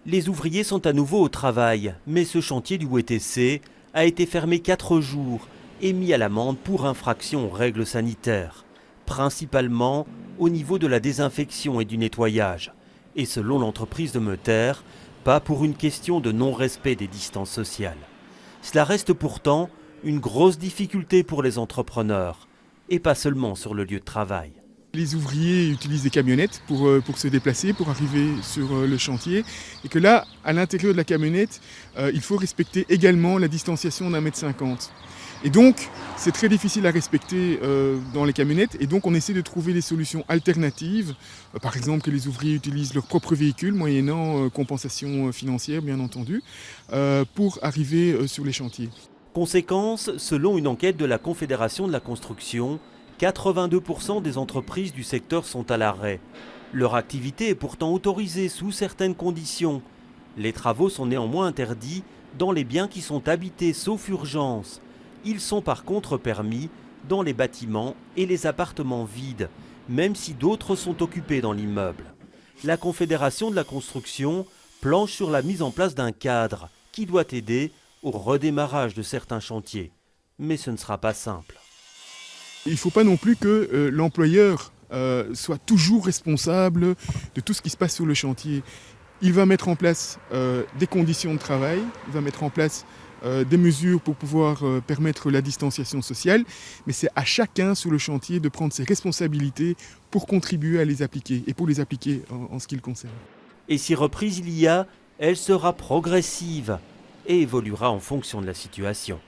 Les ouvriers sont à nouveau au travail, mais ce chantier du WTC a été fermé 4 jours et mis à l'amende pour infraction aux règles sanitaires, principalement au niveau de la désinfection et du nettoyage. Et selon l'entreprise de Meuter, pas pour une question de non-respect des distances sociales. Cela reste pourtant une grosse difficulté pour les entrepreneurs, et pas seulement sur le lieu de travail. Les ouvriers utilisent des camionnettes pour se déplacer, pour arriver sur le chantier. Et que là, à l'intérieur de la camionnette, il faut respecter également la distanciation d'1,50 m. Et donc, c'est très difficile à respecter dans les camionnettes. Et donc, on essaie de trouver des solutions alternatives. Par exemple, que les ouvriers utilisent leur propre véhicule, moyennant compensation financière, bien entendu, pour arriver sur les chantiers. Conséquence, selon une enquête de la Confédération de la construction, 82% des entreprises du secteur sont à l'arrêt. Leur activité est pourtant autorisée sous certaines conditions. Les travaux sont néanmoins interdits dans les biens qui sont habités sauf urgence. Ils sont par contre permis dans les bâtiments et les appartements vides, même si d'autres sont occupés dans l'immeuble. La Confédération de la construction planche sur la mise en place d'un cadre qui doit aider au redémarrage de certains chantiers. Mais ce ne sera pas simple. Il ne faut pas non plus que l'employeur soit toujours responsable de tout ce qui se passe sur le chantier. Il va mettre en place des conditions de travail, il va mettre en place des mesures pour pouvoir permettre la distanciation sociale, mais c'est à chacun sur le chantier de prendre ses responsabilités pour contribuer à les appliquer et pour les appliquer en ce qui le concerne. Et si reprise il y a, elle sera progressive et évoluera en fonction de la situation.